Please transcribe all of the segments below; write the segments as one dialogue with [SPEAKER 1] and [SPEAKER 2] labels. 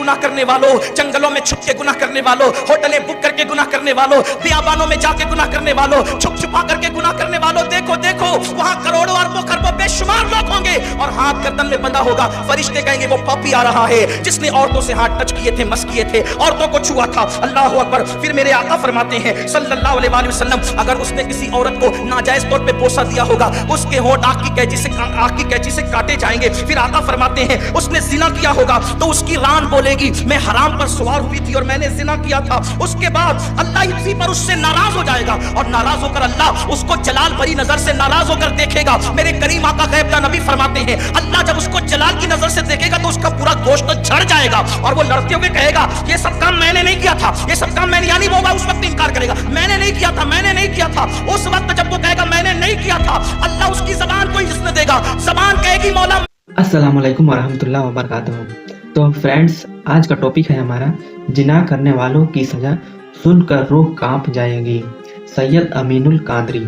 [SPEAKER 1] गुनाह करने वालों, जंगलों में छुप के गुनाह करने वालों, होटलें बुक करके गुनाह करने वालों, बियाबानों में जाके गुनाह करने वालों, छुप छुपा करके गुनाह करने वालों, देखो देखो वहां करोड़ों अरबों खरबों बेशुमार लोग होंगे और हाथ गर्दन में बंधा होगा। फरिश्ते कहेंगे वो पापी आ रहा है जिसने औरतों से हाथ टच किए थे, मस किए थे, औरतों को छुआ था। अल्लाह अकबर। फिर मेरे आका फरमाते हैं सल्लल्लाहु अलैहि वसल्लम, अगर उसने किसी औरत को नाजायज तौर पे बोसा दिया होगा, उसके होंठ आग की कैंची से काटे जाएंगे। फिर आका फरमाते हैं उसने जिना किया होगा तो उसकी रान बोलेगी मैं हराम पर सवार हुई थी और मैंने जिना किया था। उसके बाद अल्लाह इसी पर उससे नाराज हो जाएगा और नाराज होकर अल्लाह उसको जलाल भरी नजर से नाराज होकर देखेगा। मेरे करीम आका गैब नबी फरमाते हैं अल्लाह जब उसको जलाल की नजर से देखेगा तो उसका पूरा गोश्त झड़ जाएगा और वो लड़ते हुए कहेगा ये सब काम मैंने नहीं किया था, ये सब काम मैंने, यानी वो उस वक्त इनकार करेगा मैंने नहीं किया था, मैंने नहीं किया था। उस वक्त जब वो कहेगा मैंने नहीं किया था, अल्लाह उसकी ज़बान को इज्जत देगा, ज़बान कहेगी मौला।
[SPEAKER 2] अस्सलाम वालेकुम वरहमतुल्लाहि वबरकातुहू। तो फ्रेंड्स, आज का टॉपिक है हमारा जिना करने वालों की सज़ा सुनकर रूह कांप जाएगी, सैयद अमीनुल कादरी।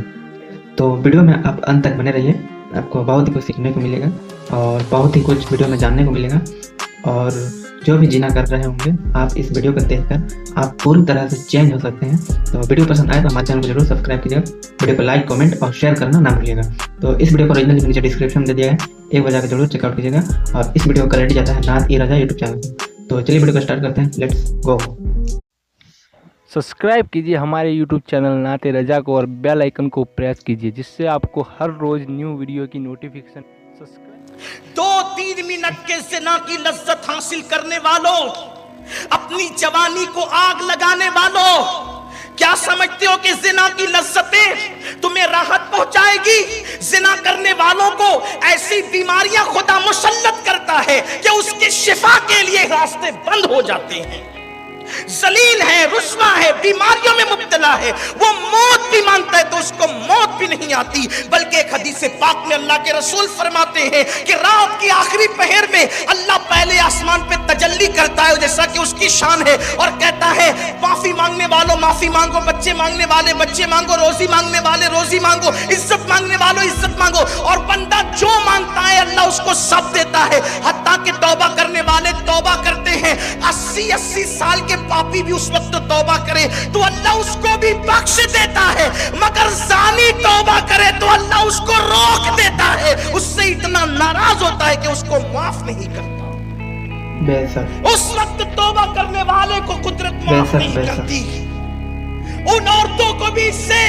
[SPEAKER 2] तो वीडियो में आप अंत तक बने रहिए, आपको बहुत ही कुछ सीखने को मिलेगा और बहुत ही कुछ वीडियो में जानने को मिलेगा। और जो भी जिना कर रहे होंगे आप इस वीडियो को देखकर आप पूरी तरह से चेंज हो सकते हैं। तो वीडियो पसंद आए तो हमारे चैनल को जरूर सब्सक्राइब कीजिएगा, वीडियो को लाइक कमेंट और शेयर करना ना भूलिएगा। तो इस वीडियो को ओरिजिनल नीचे डिस्क्रिप्शन में दे दिया है, एक बार जाकर जरूर चेकआउट कीजिएगा। और इस वीडियो का क्वालिटी जाता है नात ई रजा यूट्यूब चैनल से। तो चलिए वीडियो को स्टार्ट करते हैं, लेट्स गो।
[SPEAKER 3] सब्सक्राइब कीजिए हमारे YouTube चैनल नाते रजा को और बेल आइकन को प्रेस कीजिए जिससे आपको हर रोज न्यू वीडियो की नोटिफिकेशन।
[SPEAKER 1] 2-3 मिनट के ज़िना की लज्जत हासिल करने वालों, अपनी जवानी को आग लगाने वालों, क्या समझते हो कि जिना की लज्जतें तुम्हें राहत पहुंचाएगी? जिना करने वालों को ऐसी बीमारियां खुदा मुसल्लत करता है कि उसके शिफा के लिए रास्ते बंद हो जाते हैं। जलील है, रुस्वा है, बीमारियों में मुब्तला है, वो मौत भी मानता है तो उसको मौत भी नहीं आती। बल्कि एक हदीस पाक में अल्लाह के रसूल फरमाते हैं कि रात की आखिरी पहर में अल्लाह पहले आसमान पे तजल्ली करता है जैसा कि उसकी शान है और कहता है माफी मांगने वालों माफी मांगो, बच्चे मांगने वाले बच्चे मांगो, रोजी मांगने वाले रोजी मांगो, इज्जत मांगने वालों इज्जत मांगो। और बंदा जो मांगता है अल्लाह उसको सब देता है, हत्ता कि तौबा करने वाले तौबा करते हैं। 80-80 साल के पापी भी उस वक्त तौबा करे तो अल्लाह उसको भी बख्श देता है, मगर जानी तौबा करे तो अल्लाह उसको रोक देता है, उससे इतना नाराज होता है कि उसको माफ नहीं करता।
[SPEAKER 2] बेशक
[SPEAKER 1] उस वक्त तौबा करने वाले को कुदरत माफ नहीं करती। उन औरतों को भी इससे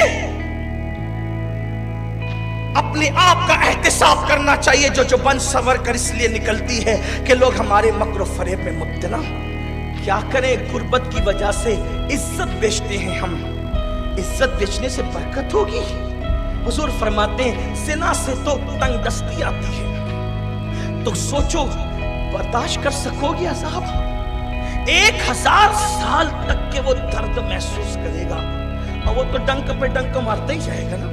[SPEAKER 1] अपने आप का एहतिसाब करना चाहिए जो बन सवर कर इसलिए निकलती है कि लोग हमारे मक्र फरेब में मुब्तला। क्या करें, गुर्बत की वजह से इज्जत बेचते हैं हम, इज्जत बेचने से बरकत होगी? हुजूर फरमाते हैं ज़िना से तो तंगदस्ती आती है, तो सोचो बर्दाश्त कर सकोगे अज़ाब? 1000 साल तक के वो दर्द महसूस करेगा और वो तो डंक पे डंक मारता ही जाएगा ना।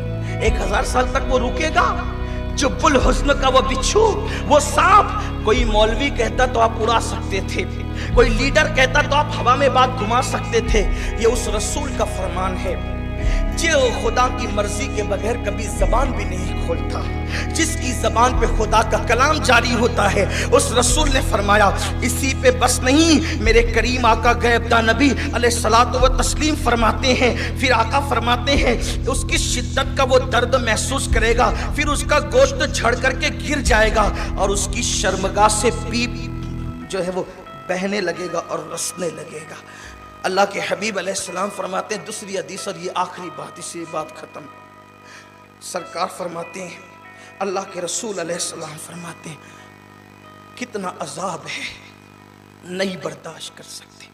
[SPEAKER 1] 1000 साल तक वो रुकेगा? जुब्बुल हुस्न का वो बिच्छू, वो सांप, कोई मौलवी कहता तो आप उड़ा सकते थे, कोई लीडर कहता तो आप हवा में बात घुमा सकते थे। ये उस रसूल का फरमान है जो खुदा की मर्जी के बगैर कभी जबान भी नहीं खोलता, जिसकी जबान पे खुदा का कलाम जारी होता है। उस रसूल ने फरमाया इसी पे बस नहीं, मेरे करीम आका गैबदा नबी अलैहिस्सलातु व तस्लीम फरमाते हैं, फिर आका फरमाते हैं उसकी शिद्दत का वो दर्द महसूस करेगा, फिर उसका गोश्त झड़ करके गिर जाएगा और उसकी शर्मगाह से पीप जो है वो बहने लगेगा और रसने लगेगा। अल्लाह के हबीब अलैहिस्सलाम फरमाते हैं, दूसरी हदीस और ये आखिरी बात, इसी बात खत्म, सरकार फरमाते हैं, अल्लाह के रसूल अलैहिस्सलाम फरमाते हैं कितना अजाब है नहीं बर्दाश्त कर सकते।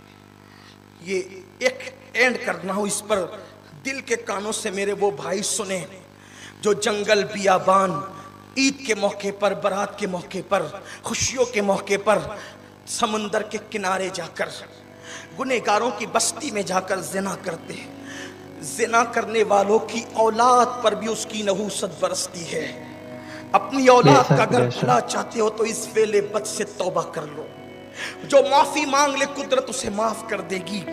[SPEAKER 1] ये एक एंड करना हो इस पर, दिल के कानों से मेरे वो भाई सुने जो जंगल बियाबान ईद के मौके पर, बारात के मौके पर, खुशियों के मौके पर, समुंदर के किनारे जाकर, गुनहगारों की बस्ती में जाकर जिना करते हैं। जिना करने वालों की औलाद पर भी उसकी नहूसत बरसती है। अपनी औलाद का अगर भला चाहते हो तो इस वेले बद से तौबा कर लो, जो माफी मांग ले कुदरत उसे माफ कर देगी।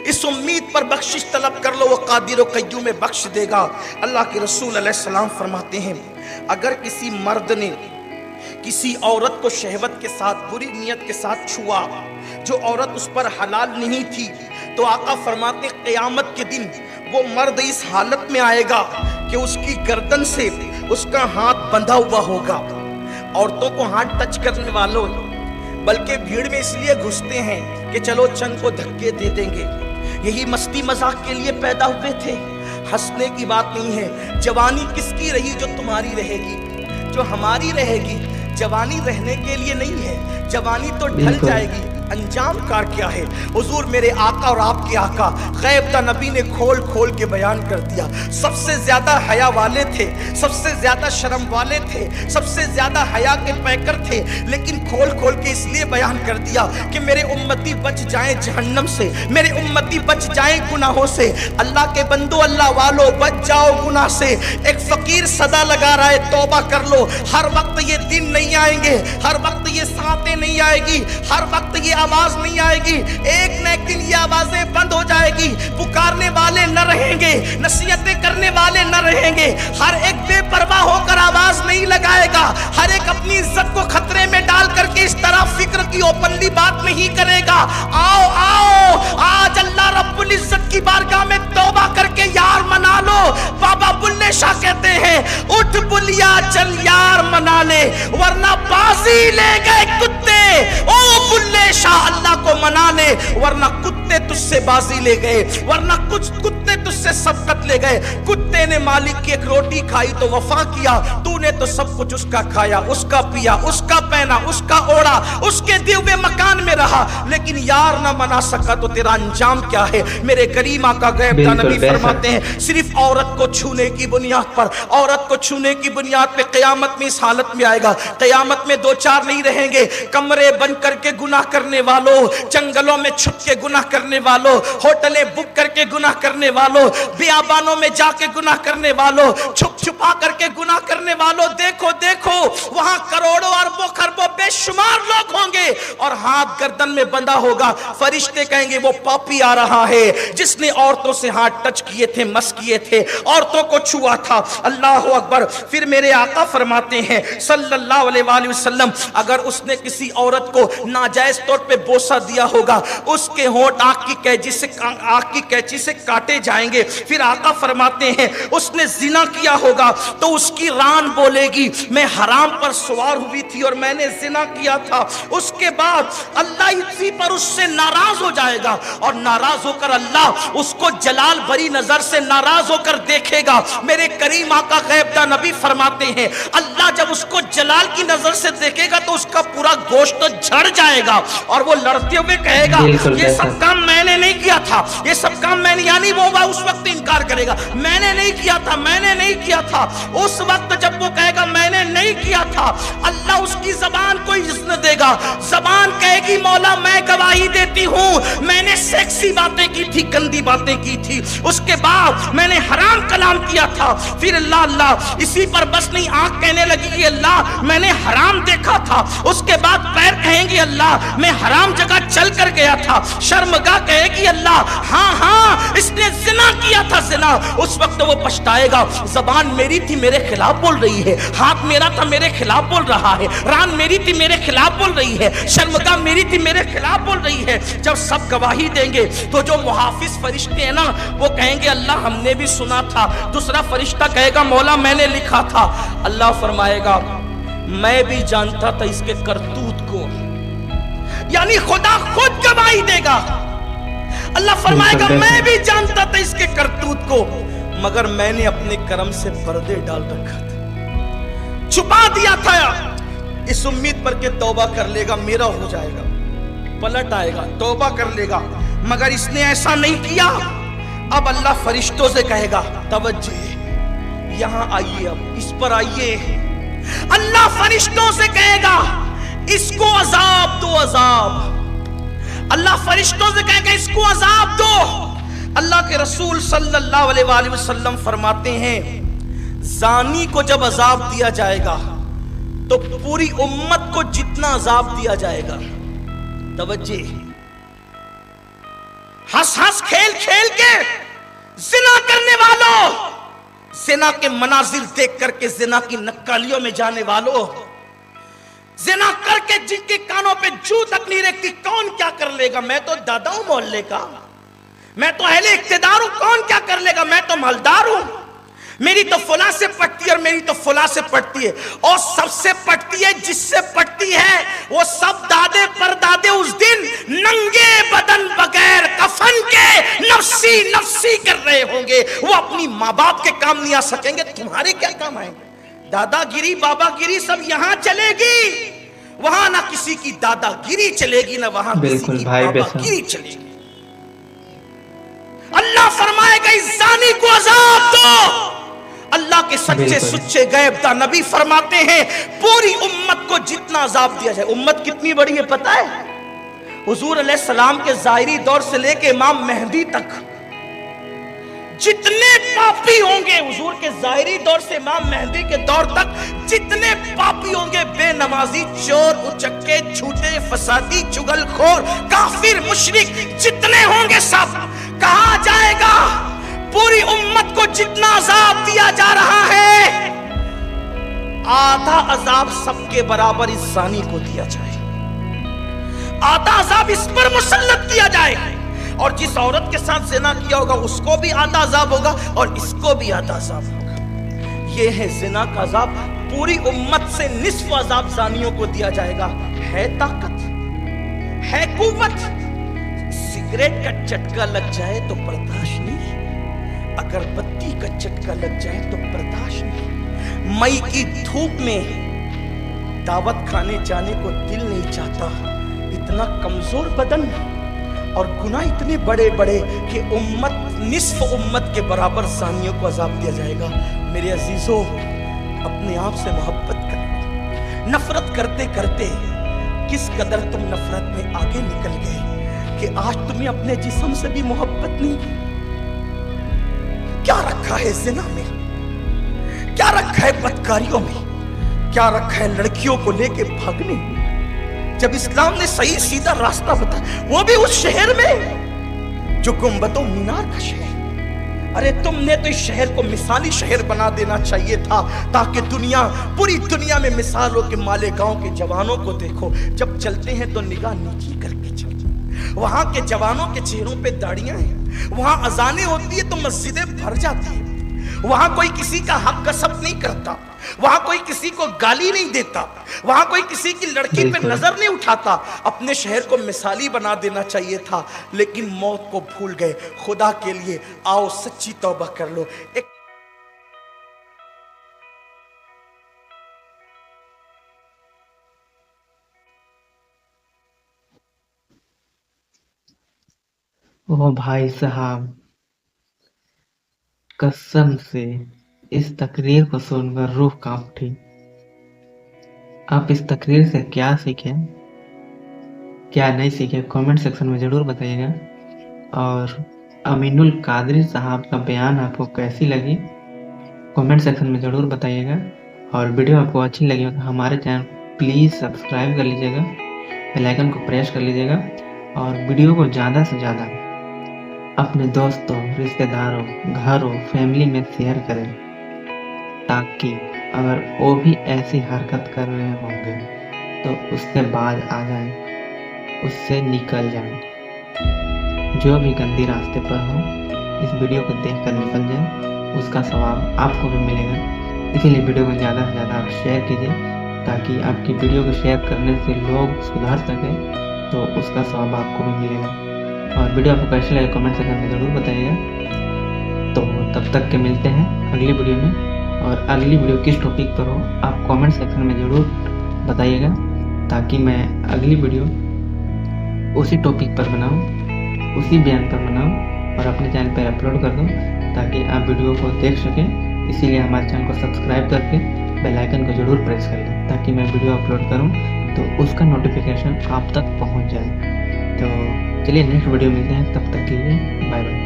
[SPEAKER 1] इस उम्मीद पर बख्शिश तलब कर लो, वो कादिर व कय्यूम में बख्श देगा। अल्लाह के रसूल अलैहिस्सलाम फरमाते हैं अगर किसी मर्द ने किसी औरत को शहवत के साथ बुरी नियत के साथ छुआ, जो औरत उस पर हलाल नहीं थी, तो आका फरमाते क़यामत के दिन वो मर्द इस हालत में आएगा कि उसकी गर्दन से उसका हाथ बंधा हुआ होगा। औरतों को हाथ टच करने वालों बल्कि भीड़ में इसलिए घुसते हैं कि चलो चंद को धक्के दे देंगे, यही मस्ती मजाक के लिए पैदा हुए थे। हंसने की बात नहीं है। जवानी किसकी रही जो तुम्हारी रहेगी, जो हमारी रहेगी। जवानी रहने के लिए नहीं है, जवानी तो ढल जाएगी। अंजाम कार क्या है? हुजूर मेरे आका और आपके आका गैब दा नबी ने खोल खोल के बयान कर दिया। सबसे ज्यादा हया वाले थे, सबसे ज्यादा शर्म वाले थे, सबसे ज्यादा हया के पैकर थे, लेकिन खोल खोल के इसलिए बयान कर दिया कि मेरे उम्मती बच जाएं जहन्नम से, मेरे उम्मती बच जाएं गुनाहों से। अल्लाह के बंदो, अल्लाह वालों, बच जाओ गुनाह से। एक फकीर सदा लगा रहा है तौबा कर लो। हर वक्त ये दिन नहीं आएंगे, हर वक्त ये सातें नहीं आएगी, हर वक्त ये आवाज नहीं आएगी। एक न एक दिन ये आवाजें बंद हो जाएगी। पुकारने वाले न रहेंगे, नसीहतें करने वाले न रहेंगे। हर एक बेपरवाह होकर आवाज नहीं लगाएगा, हर एक अपनी इज्जत को खतरे में डाल करके इस तरह फिक्र की ओपनली बात नहीं करेगा। आओ आओ, आज अल्लाह रब्बुल इज्जत की बारगाह में तौबा करके यार मना लो। बाबा बुल्ले शाह कहते हैं, उठ बुलिया चल यार मना ले, वरना बाजी ले गए कुत्ते। ओ बुल्ले शाह, अल्लाह को मना ले, वरना कुत्ते तुझसे बाजी ले गए, वरना कुछ कुत्ते तुझसे सबकत ले गए। कुत्ते ने मालिक की एक रोटी खाई तो वफा किया, तूने तो सब कुछ उसका खाया, उसका पिया, उसका पहना, उसका ओढ़ा, उसके दिए हुए मकान में रहा, लेकिन यार ना मना सका तो तेरा अंजाम क्या है? मेरे करीम आका गैब का नबी फरमाते हैं, सिर्फ औरत को छूने की बुनियाद पर, औरत को छूने की बुनियाद पे क़यामत में इस हालत में आएगा। क़यामत में दो चार नहीं रहेंगे, कमरे बंद करके गुनाह करने वालों, जंगलों में छुप के गुनाह करने वालों, होटलें बुक करके गुनाह करने वालों, बियाबानों में जाके गुनाह करने वालों, छुप छुपा करके गुनाह करने वालों, देखो देखो वहां करोड़ों अरबों खरबों बेशुमार लोग होंगे और हाथ गर्दन में बंधा होगा। फरिश्ते कहेंगे वो पापी आ रहा है जिसने औरतों से हाथ टच किए थे, मस किए थे, औरतों को छुआ था। अल्लाह अकबर। फिर मेरे आका फरमाते हैं सल्लल्लाहु अलैहि वसल्लम, अगर उसने किसी औरत को नाजायज तौर पे बोसा दिया होगा, उसके होंठ आग की कैंची से काटे जाएंगे। फिर आका फरमाते हैं उसने जिना किया होगा तो उसकी रान बोलेगी मैं हराम पर सवार हुई थी और मैंने जिना किया था। उसके बाद अल्लाह इसी पर उससे नाराज हो जाएगा और नाराज होकर अल्लाह उसको जलाल भरी नजर से नाराज होकर देखेगा। मेरे करीम आका गैब दा नबी फरमाते हैं अल्लाह जब उसको जलाल की नजर से देखेगा तो उसका पूरा गोश्त तो झड़ जाएगा और वो लड़ते हुए कहेगा ये सब काम मैंने नहीं किया था, ये सब काम मैंने, यानी वो उस वक्त इनकार करेगा मैंने नहीं किया था, मैंने नहीं किया था। उस वक्त जब वो कहेगा मैंने नहीं किया था, अल्लाह उसकी जबान को इज्जत देगा। जबान कहेगी मौला मैं गवाही देती हूँ मैंने सेक्सी बातें की थी, गंदी बातें की थी, उसके बाद मैंने हराम कलाम किया था। फिर अल्लाह अल्लाह इसी पर बस नहीं, आंख कहने लगी कि अल्लाह मैंने हराम देखा था। उसके बाद पैर कहेंगे अल्लाह मैं हराम जगह चल कर गया था। शर्मगाह कहेगी अल्लाह हाँ हाँ इसने जिना किया था, जिना। उस वक्त वो पछताएगा जबान मेरी थी मेरे खिलाफ बोल रही है, हाथ मेरा था मेरे खिलाफ बोल रहा है, रान मेरी थी मेरे खिलाफ बोल रही है, शर्मगाह मेरी थी मेरे खिलाफ बोल रही है। जब सब गवाही देंगे तो जो मुहाफिज फरिश्ते हैं ना वो कहेंगे अल्लाह हमने भी सुना था। दूसरा फरिश्ता कहेगा मौला मैंने लिखा था। अल्लाह फरमाएगा मैं भी जानता था इसके करतूत को, यानी खुदा खुद गवाही देगा। अल्लाह फरमाएगा मैं भी जानता था इसके करतूत को, मगर मैंने अपने कर्म से पर्दे डाल रखा था, छुपा दिया था, इस उम्मीद पर के तौबा कर लेगा मेरा हो जाएगा, पलट आएगा, तौबा कर लेगा, मगर इसने ऐसा नहीं किया। अब अल्लाह फरिश्तों से कहेगा तवज्जो यहां आइए, अब इस पर आइए। अल्लाह फरिश्तों से कहेगा इसको अजाब दो, अजाब। अल्लाह फरिश्तों से कहेगा इसको अजाब दो। अल्लाह के रसूल सल्लल्लाहु अलैहि वसल्लम फरमाते हैं जानी को जब अजाब दिया जाएगा तो पूरी उम्मत को जितना अजाब दिया जाएगा, तवज्जो, हंस हंस खेल खेल के जिना करने वालों, जिना के मनाजिर देख करके जिना की नक्कालियों में जाने वालों, जिना करके जिनके कानों पे जू तक नहीं रखती, कौन क्या कर लेगा? मैं तो दादा हूं मोहल्ले का, मैं तो अहले इख्तिदार हूं, कौन क्या कर लेगा? मैं तो मालदार हूं, मेरी तो फुला से पटती है और मेरी तो फुला से पटती है, और सबसे पटती है जिससे पटती है वो सब दादे परदादे उस दिन नंगे बदन बगैर कफन के नफसी नफसी कर रहे होंगे। वो अपनी माँ बाप के काम नहीं आ सकेंगे, तुम्हारे क्या काम आएंगे? दादागिरी बाबागिरी सब यहां चलेगी, वहां ना किसी की दादागिरी चलेगी, ना वहां किसी की बाबागिरी चलेगी। अल्लाह फरमाएगा इस जानी को अजाब दो। अल्लाह के सच्चे सुच्चे गैबदा नबी फरमाते हैं पूरी उम्मत को जितना अजाब दिया जाए। उम्मत कितनी बड़ी है पता है? हुजूर अलैहिस्सलाम के ज़ाहिरी दौर से लेके इमाम मेहदी तक जितने पापी होंगे, हुजूर के ज़ाहिरी दौर से इमाम मेहदी के दौर तक जितने पापी होंगे, बेनमाजी, चोर, उचक्के, झूठे, फसादी, चुगलखोर, काफिर, मुशरिक जितने होंगे सब कहा जाएगा पूरी उम्मत को जितना अजाब दिया जा रहा है आधा अजाब सबके बराबर इस जानी को दिया जाए, आधा अजाब इस पर मुसल्लत किया जाए, और जिस औरत के साथ ज़िना किया होगा उसको भी आधा अजाब होगा और इसको भी आधा अजाब होगा। ये है ज़िना का अजाब। पूरी उम्मत से निस्फ अजाब जानियों को दिया जाएगा। है ताकत, है कुव्वत, सिगरेट का चटका लग जाए तो बर्दाश्त नहीं, अगरबत्ती का चटका लग जाए तो बर्दाश्त नहीं, मई की धूप में दावत खाने जाने को दिल नहीं चाहता, इतना कमजोर बदन और गुनाह इतने बड़े बड़े कि उम्मत, निस्फ उम्मत के बराबर जानियों को अजाब दिया जाएगा। मेरे अजीजों, अपने आप से मोहब्बत करो। नफरत करते करते किस कदर तुम नफरत में आगे निकल गए कि आज तुम्हें अपने जिस्म से भी मोहब्बत नहीं। क्या रखा है ज़िना में, क्या रखा है बदकारियों में, क्या रखा है लड़कियों को लेके भागने में, जब इस्लाम ने सही सीधा रास्ता बताया, वो भी उस शहर में जो गुंबदों मीनार का शहर। अरे तुमने तो इस शहर को मिसाली शहर बना देना चाहिए था ताकि दुनिया, पूरी दुनिया में मिसाल हो कि मालेगांव के जवानों को देखो, जब चलते हैं तो निगाह नीची करके चलते हैं। वहां के जवानों के चेहरों पे दाढ़ियां हैं, वहां अजानें होती है तो मस्जिदें भर जाती है, वहां कोई किसी का हक गसब नहीं करता, वहां कोई किसी को गाली नहीं देता, वहां कोई किसी की लड़की पे नजर नहीं उठाता। अपने शहर को मिसाली बना देना चाहिए था, लेकिन मौत को भूल गए। खुदा के लिए आओ सच्ची तौबा कर लो। एक
[SPEAKER 2] ओ भाई साहब, कसम से इस तकरीर को सुनकर रूह कांप उठी। आप इस तकरीर से क्या सीखे, क्या नहीं सीखे, कमेंट सेक्शन में ज़रूर बताइएगा। और अमीनुल कादरी साहब का बयान आपको कैसी लगी कमेंट सेक्शन में ज़रूर बताइएगा। और वीडियो आपको अच्छी लगी हो तो हमारे चैनल प्लीज़ सब्सक्राइब कर लीजिएगा, बेल आइकन को प्रेस कर लीजिएगा, और वीडियो को ज़्यादा से ज़्यादा अपने दोस्तों, रिश्तेदारों, घरों, फैमिली में शेयर करें, ताकि अगर वो भी ऐसी हरकत कर रहे होंगे तो उससे बाज आ जाए, उससे निकल जाए। जो भी गंदी रास्ते पर हो इस वीडियो को देखकर निकल जाए, उसका सवाब आपको भी मिलेगा। इसीलिए वीडियो को ज़्यादा से ज़्यादा आप शेयर कीजिए, ताकि आपकी वीडियो को शेयर करने से लोग सुधर सकें, तो उसका सवाब आपको भी मिलेगा। और वीडियो आपको कैसे लगे कमेंट सेक्शन में ज़रूर बताइएगा। तो तब तक के मिलते हैं अगली वीडियो में। और अगली वीडियो किस टॉपिक पर हो आप कमेंट सेक्शन में ज़रूर बताइएगा, ताकि मैं अगली वीडियो उसी टॉपिक पर बनाऊं, उसी बयान पर बनाऊं और अपने चैनल पर अपलोड कर दूं, ताकि आप वीडियो को देख सकें। इसीलिए हमारे चैनल को सब्सक्राइब करके बेल आइकन को ज़रूर प्रेस कर लें, ताकि मैं वीडियो अपलोड करूं तो उसका नोटिफिकेशन आप तक पहुंच जाए। तो चलिए नेक्स्ट वीडियो मिलते हैं, तब तक के लिए बाय बाय।